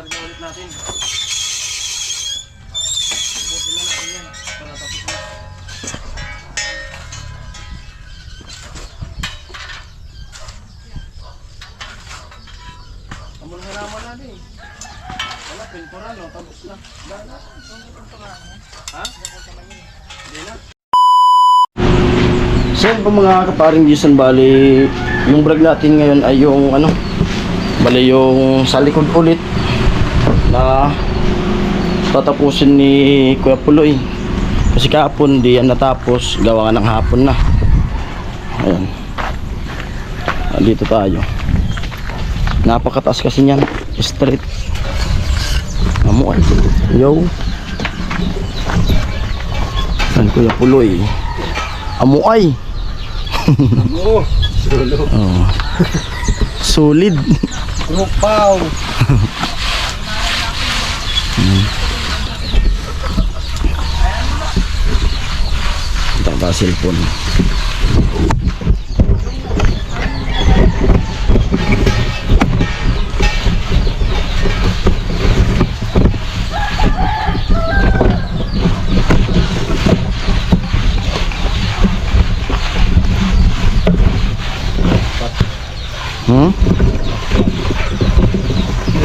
Ikarga ulit natin. Ubusin na natin yan para tapos na. Amon halaman natin. Wala, pintura no, tapos na. Dala. Ha? Hindi na. So yun po mga kaparing Jason, bali yung vlog natin ngayon ay yung ano, bali yung sa likod ulit na tatapusin ni Kuya Puloy kasi kahapon di yan natapos, gawa nga ng hapon na. Ayan, dito tayo, napakataas kasi nyan, straight amuay. Yo yan Kuya Puloy, amuay. Oh, solo. Oh. Solid. Rupaw. Taka cellphone.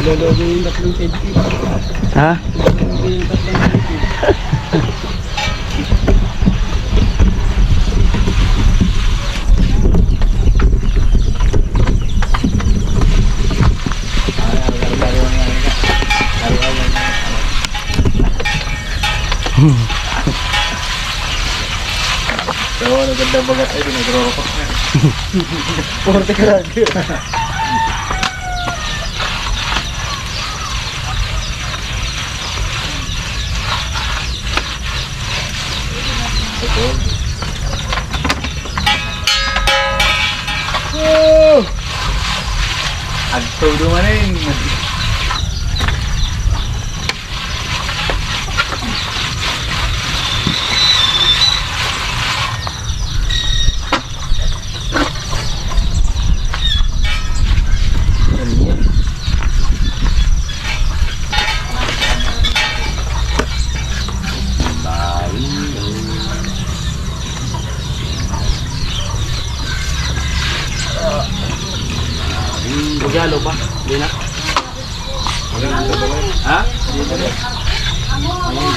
Nilologo yung tatlong safety. Ha? Nilologo yung tatlong safety. So, naganda bagat ay nagro-ropak na. Porte ka lagi. Oh! Agto dumanin. Magyalo ba? Hindi na? Ha?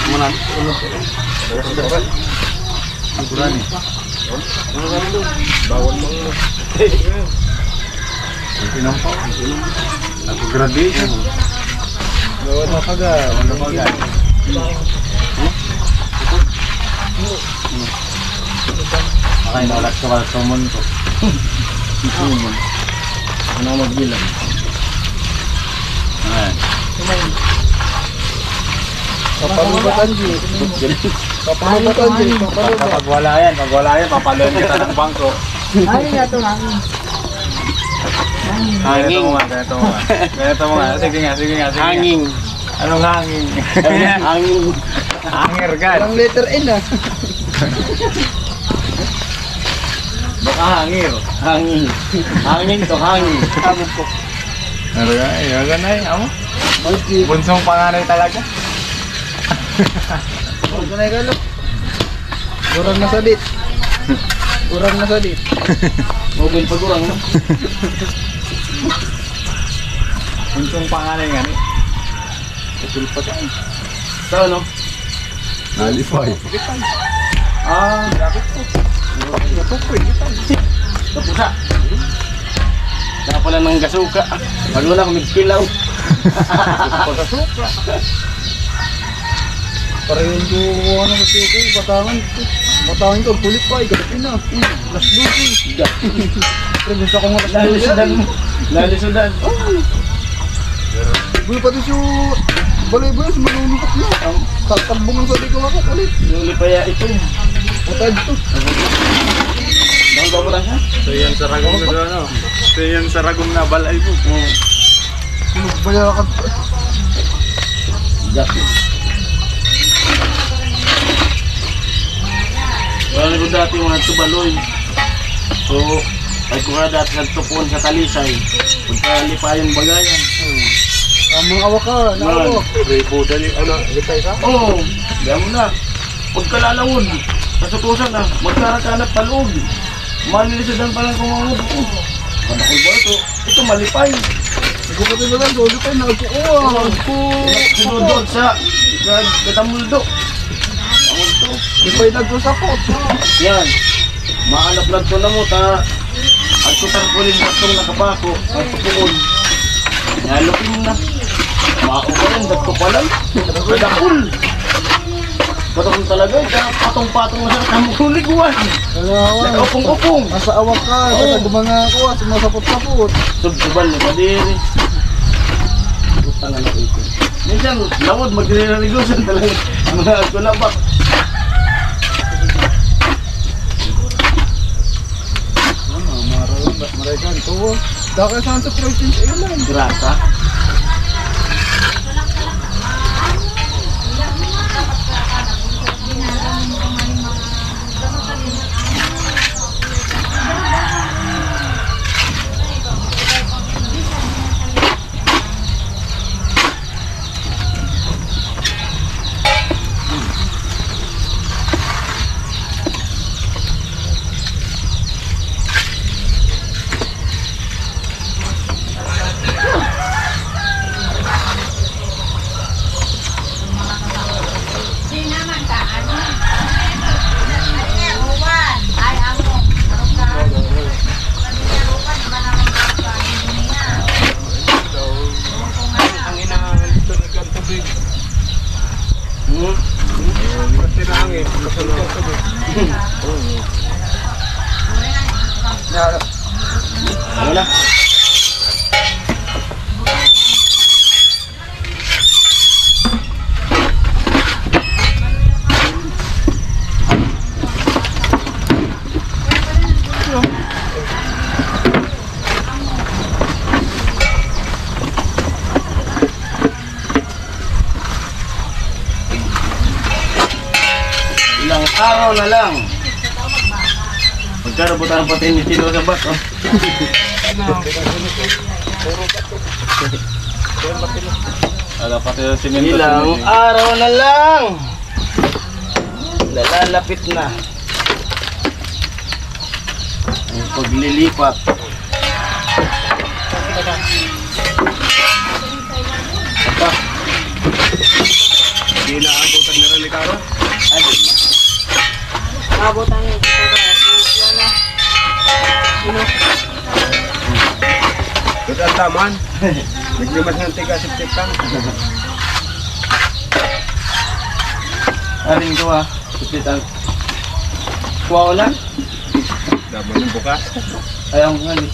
Muna. Ukuran eh. Bawal mo yun. Pinampaw. Nag-graduation. Gawin mo kaga. Ano ba gan? Makay naulat ka pala sa mundo. Ano magbilang? Ayan. Papalubatan G. Papalubatan G. Papalubat. Pag wala yan, papaloan kita ng bangko. Ano nga ito hangin? Hanging. Ganito mo nga. Ganito mo nga. Sige nga. Hanging. Anong hanging? Hanging. Hanger gan. Ang letter N ah. Baka hangir. Hanging. Hanging to hanging. Amo ko. Ano nga? Yan ay. Amo? Okay. Bunsong panganay talaga. Huwag ko na ikalo. Kurang na sa dit. Kurang na sa dit. Mobile pagurang no? Bunsong panganay nga ni. Katul pa ka. Sa ano? Nalify. Ah, Bakit po? kapusa. Kaya pala ng gasuka. Pag wala kong migpilaw. Pagkasuka. Pareho ko ano kasi ito. Batangan ko. Pulit pa. Gabi na. Last duty. Pero gusto ko nga last duty. Lalisudan. Buli pa ito siya. Balay-balay. Malulukot na. Tatambungan sa di ko ako ulit. Nuli pa ya ito. Matad ito. Dahil ba lang siya? So yan sa ragong na doon, ano? So yan sa ragong na balay po. Sinugbayakan. Dati. Wala ko dati mga tubaloy. So, ay ko nga dati nagtupon sa talisay. Pagkalipa yung bagayan. Ang mga awakan, awak. Ribuda ni ano, gitay ka? Oo, diyan mo na. Pagkalalawon, kasutusan na, magkarakanap paloob. Manilisadan pa lang kumangod. Panakul ba ito? Ito malipay. Ako pa din lang, dolo pa, nagkukuha. Sinudod sa katamuldo. Amuldo. Di pa'y nagkusapot. Yan. Maanap to na mo ta. At kutarpulin na itong nakabako. At tukul. Nalupin na. Mao pa yan. Dagto pa lang. Kadakul. Kadakul talaga. Patong-patong na sa kamuliguan. Kalawan. Upong-upong. Nasa awak ka, Oo. mga ako, sumasapot-sapot. Subsubal ni Padiri. Utang na ito. Minsan, lawad magre-renegosan talaga. Mga kulabak. Maragan to. Daka saan sa protein sa ilan? Grasa. Ano na? Ilang araw na lang. Pagkarabutan pati ni Tino sa bat, oh. Pati yung simento. Ilang araw na lang. Nalalapit na. Ang paglilipat. Apa? Hindi na abutan ni Relicaro. Ay, di na. Abutan niya dito kasi wala. Ito ang taman. Naglimas ng tiga-siptik kang. Aring ko ah. Sipitan. Kuha ko lang. Damo ng bukas. Ayaw ko nga ni.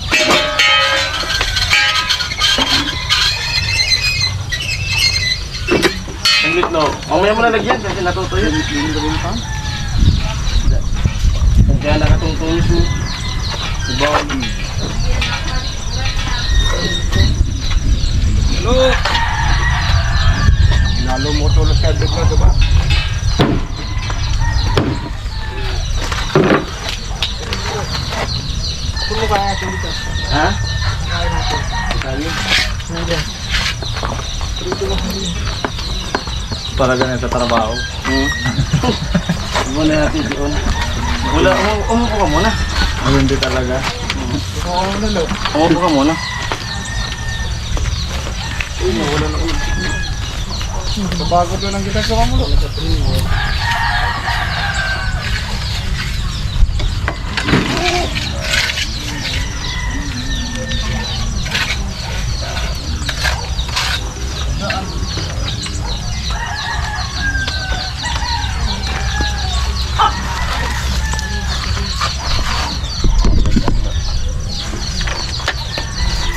Saglit no. Mamaya mo na lagyan kasi natutuyo. Kaya nakatungtong mo. Diba? Hello. Lalo mo tulos ka dito, diba? Kung mo kaya ito dito. Ha? Kali? Para ganun sa trabaho. Muna natin doon. Wala, umupo ka muna. Ayun hindi talaga. Umupo ka muna. Bago to lang kita sa kamulo.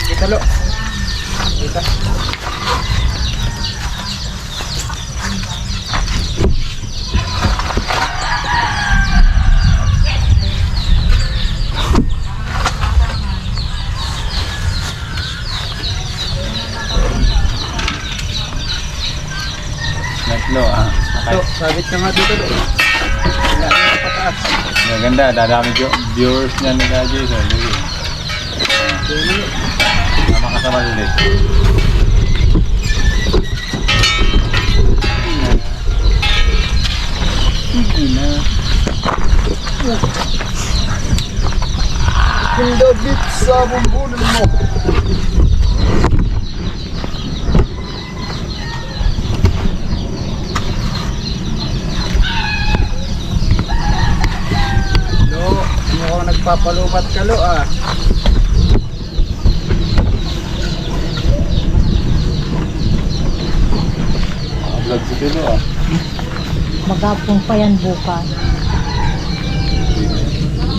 Kita lo. Kita. Netlo, ah. So, sabit ka nga dito. Wala na pataas. Maganda, dadami viewers niya ni Gaji. So, sige. Tama ka sa malilit. sa bumbunan mo. Lo, hindi ako nagpapalupat ka lo ah. Vlog si Kilo ah. Magapong pa yan bukas.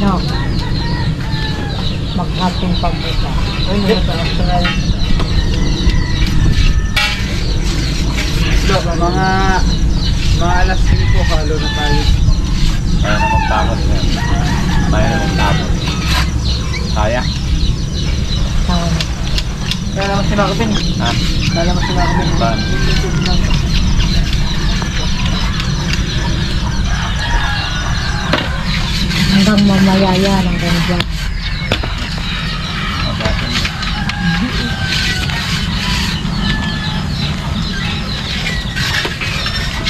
No. Maghapon pa bukas. Lo, mga alas 5 halo na tayo. Kaya na magtapos yan. Kaya na magtapos. Kaya? Taon. Kaya naman sinakabin. Ha? Kaya naman sinakabin. Saan? Hanggang mamaya yan, hanggang dyan.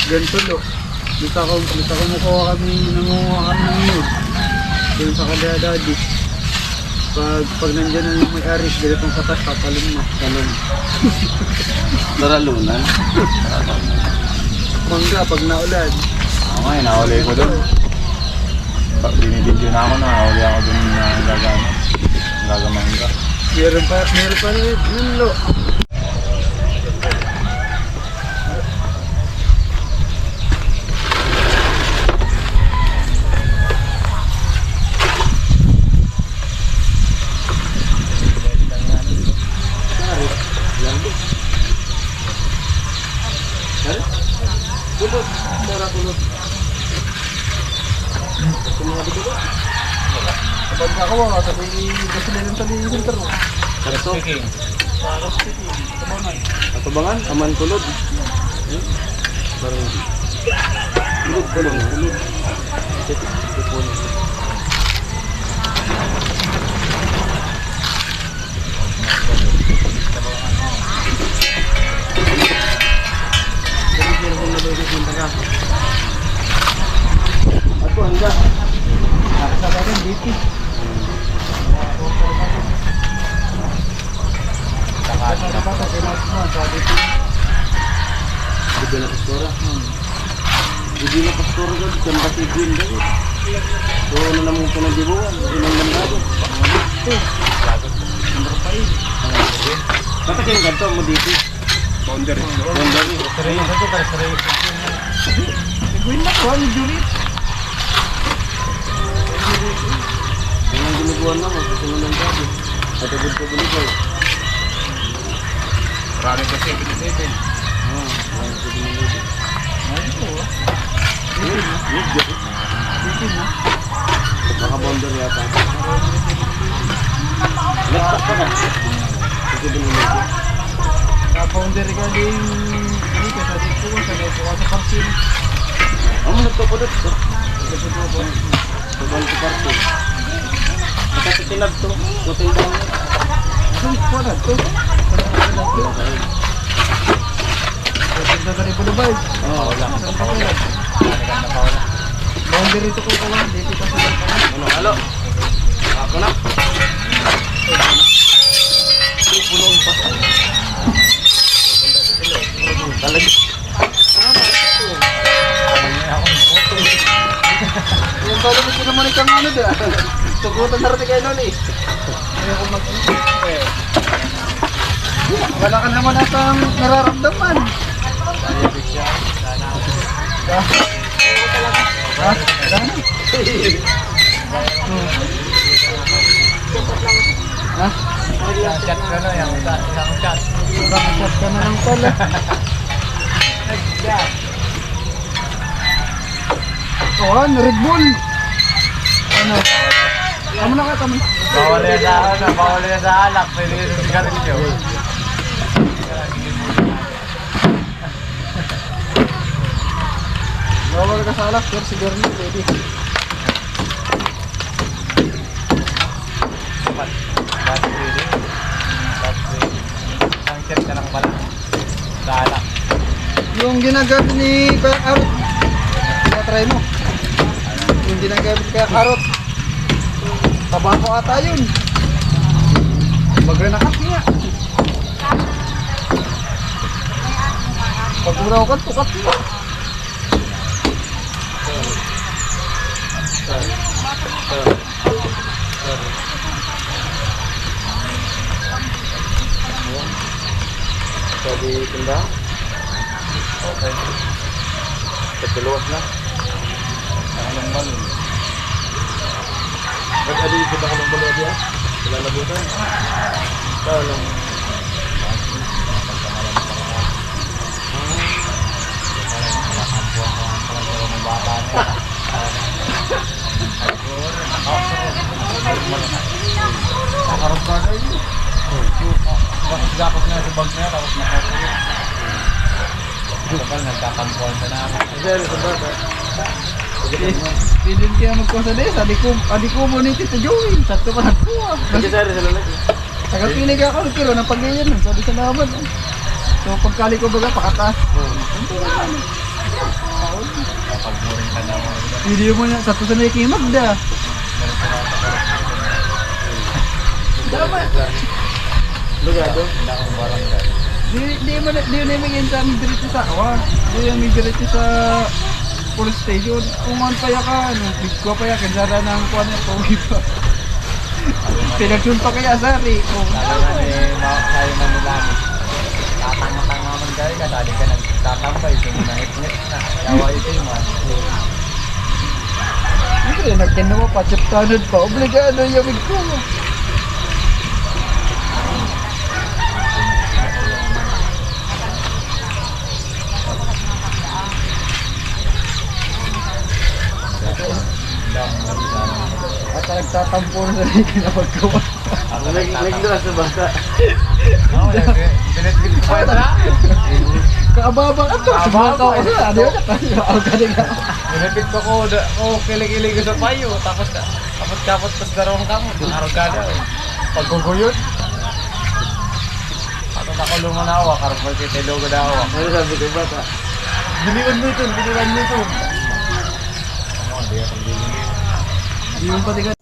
Ganito lo. Dito ako nanguha kami ng nude. Doon sa kada daddy. Pag nandyan na yung may-aris, ganitong katas, papalun mo. Talon. Naralunan. Mangga, pag naulan. Ako ngayon, nahuli ko doon. Binibidyo na ako, nahuli ako doon na gagamangga. Meron pa nun lo. Kulot, para kulot. Kapag ako sabi gasolina ng tali yung center mo. Karto. Katubangan, aman kulod. Barang. Kulod ko lang, kulod. Ako, handa. Sa akin, dito. Hindi na pastora. Hindi na pastora ko, jamba si Jim daw. So, ano naman po na dibuwan? Ilang mandado? Katakin ka to mo dito. Boundary. Boundary. Iguin na ko, ang julit. Yan ang ginagawa naman, kasi naman dati. Katagod ko bulikay. Marami pa 77. Yan ko bulikay. Baka boundary yata. Laptop ka na. Kasi bulikay. Boundary ka din dito sa dito sa dito sa parking. Ang nagpapadot ko. Sabal ko parking. Nakasitinag to. Hotel down. Ang kuwan to. Sa tani po ba? Oo, wala. Boundary to ko kawan dito pa sa Ano, halo? Ako na. Pulong pa. Talaga. Yung tawag mo naman ikang ano doon. Tugutan na rin kayo nun eh. Ayaw ko wala ka naman atang nararamdaman. Ha? Ha? Chat ka na, yung isang chat. Chat ka na lang pala. Oh, Red Bull. Ano? Tama na ka, tama. Bawal yan sa ano, bawal yan sa alak, pwede yun sa sigarilyo. Bawal ka sa alak, pero siguro nyo pwede. Last reading. Isang chat ka lang pala. Sa alak. Yung ginagamit ni Kuya Karot. Try mo. Yung ginagamit ni Kuya Karot. Tabako ata yun. Maganakas niya. Pag uraw ka, tukat niya. Pwede tinda? Okay. Katuluwas na. Anong balo? Pag-adi kita ko ng balwa diya? Wala labutan? Kaya lang. Nakarap ka na yun. Gakos nga sa bag na yan, tapos nakapulot. Kapag nagkakampuan ka namin. Sir, sa bata. Pidin kaya magkusa din. Adi ko mo ni Tito Joey. Sakto pa nagkuha. Sige sir, sa lalaki. Tagapinig ako ng kilo ng pagganyan. Sabi salamat. So pagkali ko baga pakataas. Pagmuring ka na mo. Video mo niya. Sakto sa na kay Magda. Salamat. Lugado. Wala akong barangay. Di mo na may sa aming diretso sa awa. Di yung may diretso sa police station. Kuman pa ya ka. Bigko pa ya. Kansara ng kuwan niya. Pauwi pa. Pinagsun pa kaya sari. Talaga tayo manilangit. Tatanga-tanga man kayo ka. Dali ka nagtatambay. Sumunahit-ngit na. Yawa ito yung man. Siyempre, nagkinawa pa. Chaptanod pa. Obligado yung bigko. At nagtatampo na sa kinapagkawa. Ako Nagdras na bata. Oo, binitbit ko pa ito na. Kaababa ka to. Subukan ko sa ano yun. Ako galing ako. Binitbit ko ko kilig-ilig ko sa payo. Tapos kapot pas darong kamo. Araw ka na. Pagkuguyot. Ako nakulong mo na ako. Karang pagkitilo ko na ako. Ano sabi ko bata? Biniwan mo ito. Biniwan mo ito. Yung pati ka.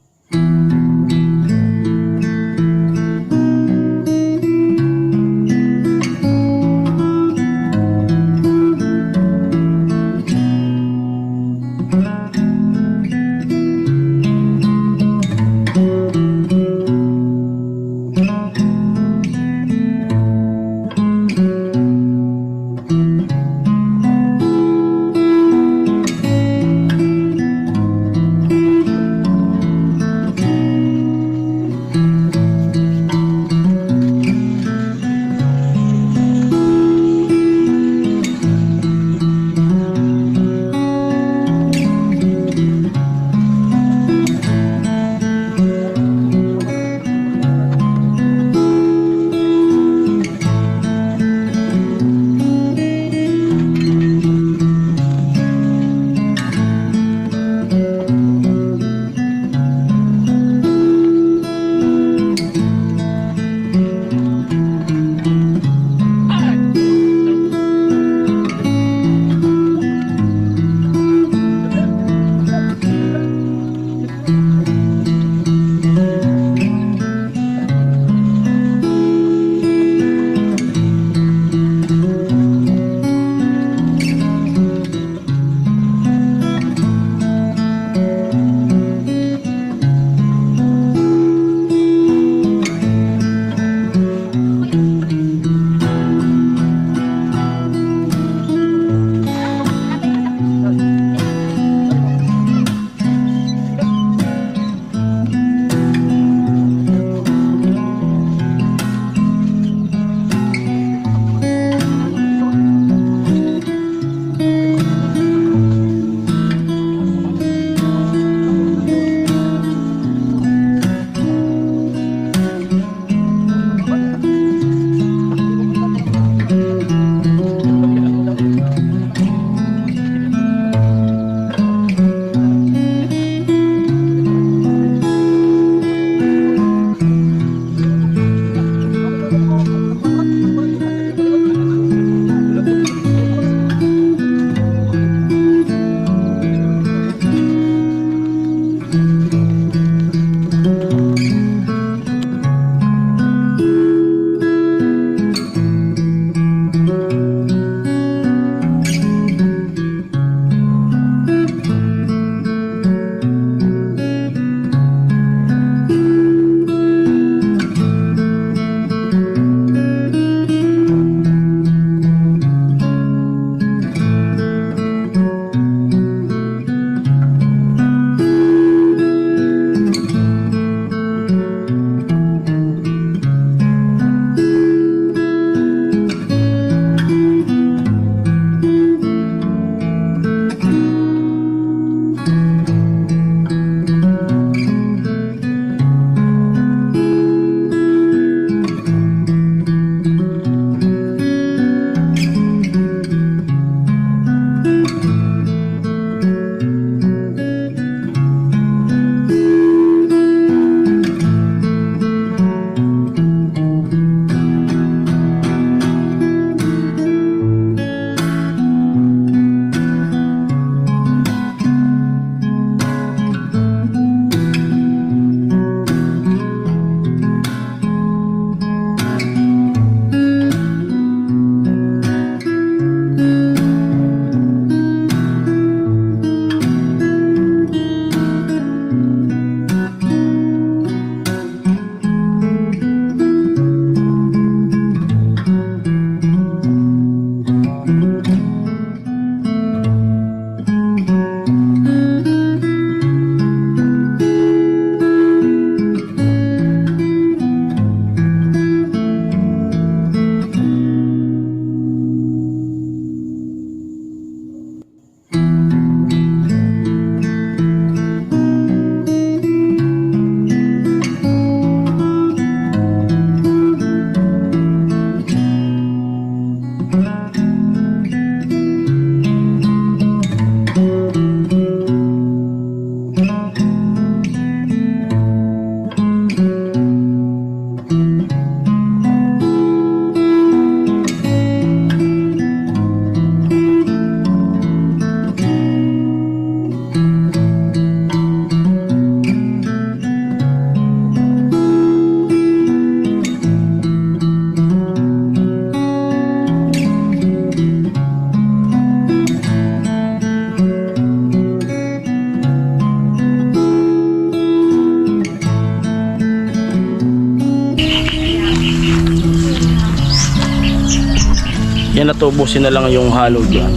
yan natubusin na lang yung halo dyan.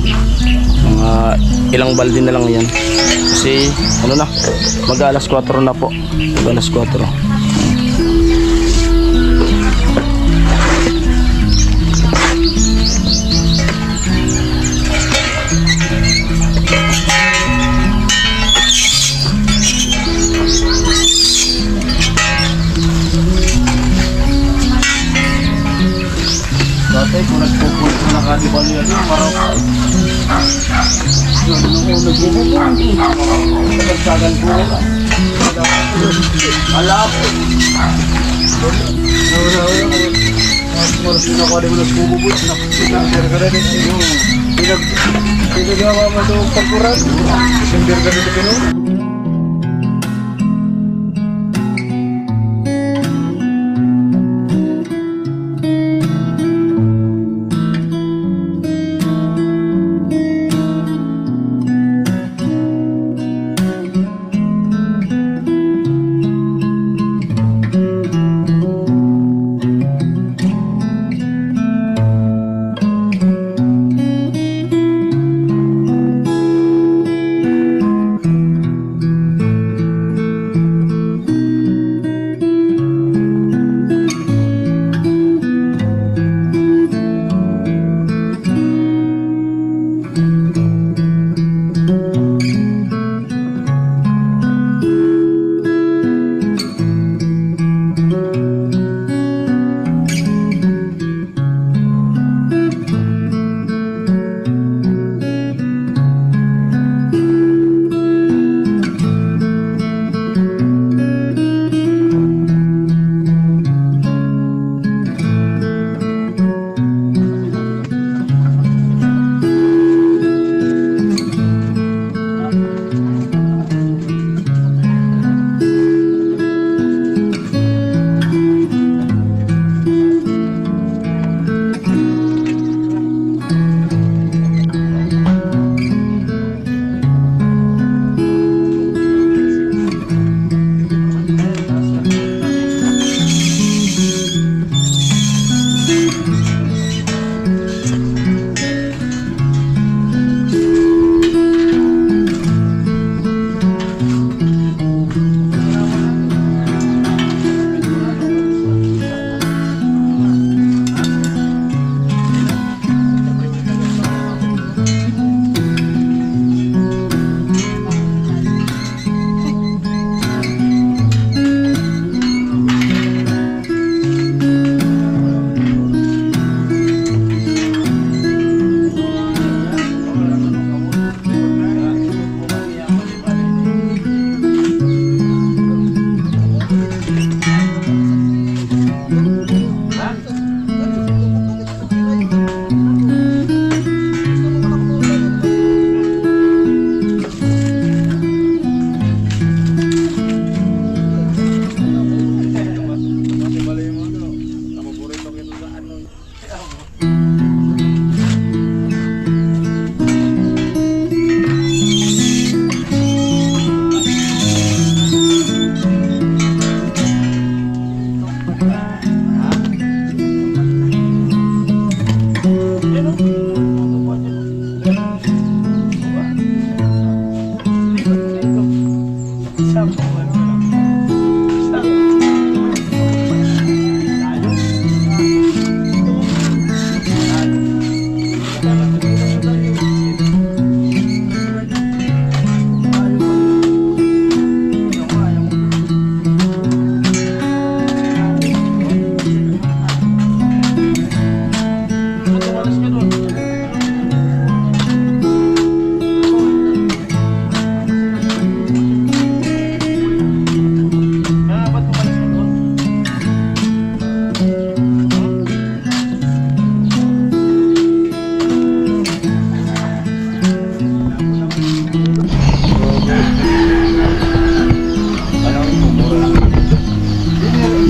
Mga ilang balde na lang yan. Kasi ano na, mag alas 4 na po. Mag alas 4. Dati kung nagpupunta na nakadibal yan, parang nung nagpupunta, nagsagan po wala. Alapo. Maras na ako rin mo nagpupuput, pinagkara rin yung pinagawa mo ito pagkuran. Pinagkara rin ito.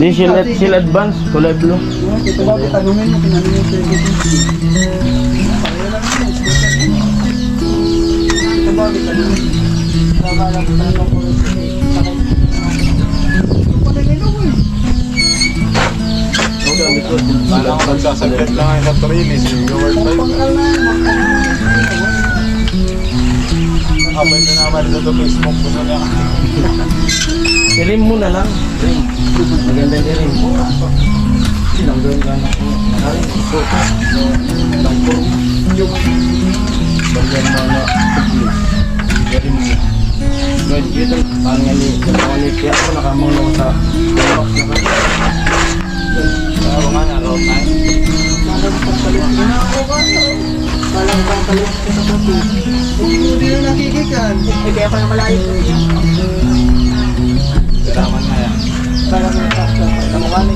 Di sila advance, kulay blue. Ito ba, tanungin mo, tinanong yung service. Pareho lang yun, ito ba, tanungin. Babala ko talaga po rin. Ito pa rin mo eh. Paano ako magsasaglit lang ay sa Trilis, yung World 5. Nakabay na naman sa Facebook ko na lang. Ilim mo na lang. Maganda din rin. Sinanggan ka na. Nakarin. Langko. Bagyan mo na. Ilim mo. Good, dito. Parang nga ni. Kaya ako nakamang sa box na ka. Oo nga, naroon tayo. Walang pangkalit ko sa puti. Hindi na nakikikan. Eh, kaya pa na malayo ko siya. Salamat na yan. Parang kamukha ni.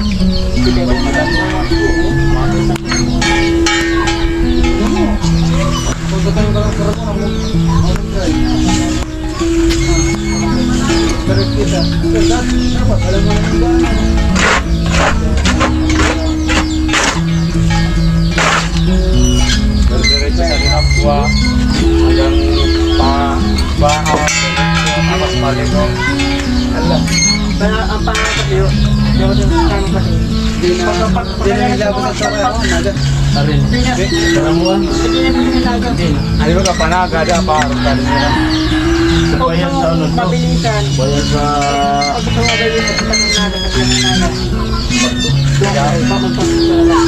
Hindi kaya pa na malayo. Punta tayo karang-karang mo. Direct kita. Dapat alam mo yung gano'n. Diretso sa Dinapua. Hanggang Bahaw. Tapos Maligong. Ang pangapat yun. Hindi ko din kami kasi. Hindi na nilabas sa sarap ako. Naga. Arin. Karamuan. Hindi na pinalaga. Ano ba ka panaga da parang kanina. Bayan sa ano to? Mabilisan. Bayan sa... Pag ito mabilisan, sa pagkakanaga, sa pagkakanaga. Papunta sa labas.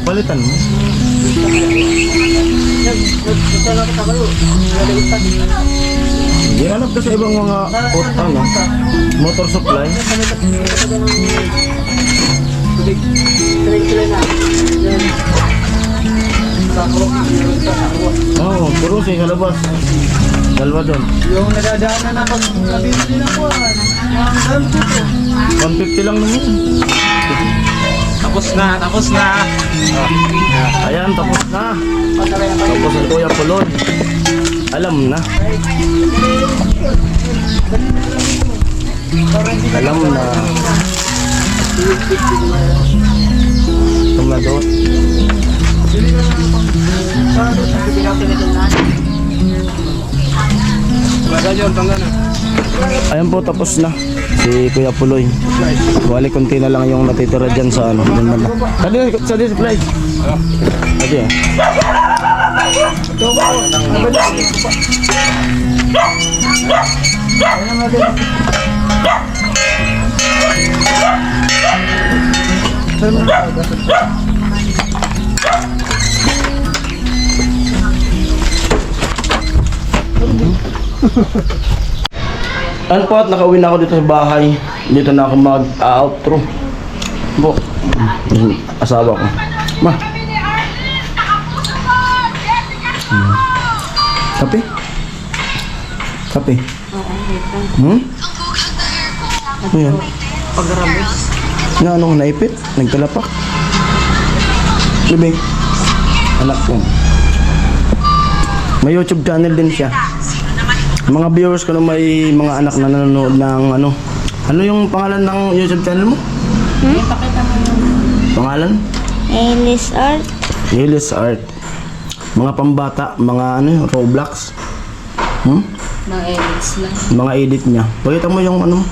Palitan mo. Nagsalapit ako yun. Nagalitan. Gihanap ka sa ibang mga ano, motor supply. Tuloy-tuloy na. Yan. Oo, puro sa labas. Dalawa doon. Yung nadadaanan na pag nabili na po. Ang dami dito. 150 lang naman. Tapos na. Ayan, tapos na. Tapos ang Kuya Puloy. Alam na. Alam na. Tumadot. Ayan po, tapos na si Kuya Puloy. Bali, konti na lang yung natitira dyan sa ano. Sa display. Adi ah. Ano po, at nakauwi na ako dito sa bahay. Dito na ako mag-outro. Po. Yung asawa ko. Ma. Kape? Kape? Hmm? Ano yan? Pag-rabos. Na ano, naipit? Nagkalapak? Libing? Anak ko. May YouTube channel din siya. Mga viewers ko na may mga anak na nanonood ng ano. Ano yung pangalan ng YouTube channel mo? Pangalan? Alice Art. Alice Art. Mga pambata, mga ano, Roblox. Mga edits lang. Mga edit niya. Pakita mo yung ano,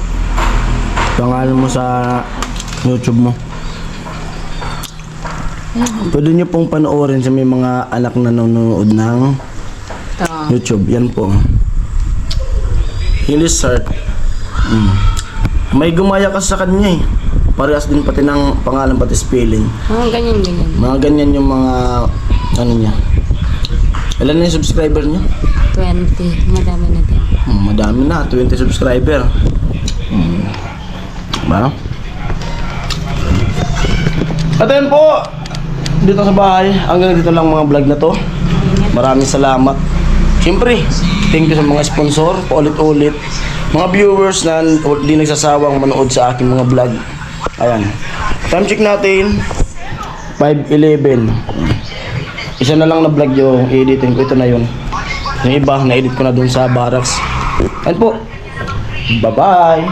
pangalan mo sa YouTube mo. Pwede niyo pong panoorin sa may mga anak na nanonood ng YouTube. Yan po. Alice Art. May gumaya kasi sa kanya eh. Parehas din pati ng pangalan pati spelling. Ganyan. Mga ganyan yung mga ano niya. Ilan na yung subscriber niya? 20. Madami na din. Madami na, 20 subscriber. Ba? At ayun po, dito sa bahay, hanggang dito lang mga vlog na to. Maraming salamat. Siyempre, thank you sa mga sponsor, paulit-ulit. Mga viewers na di nagsasawang manood sa aking mga vlog. Ayan. Time check natin, 5:11. Isa na lang na vlog yung editin ko. Ito na yun. Yung iba, na-edit ko na dun sa barracks. Ayan po. Bye-bye.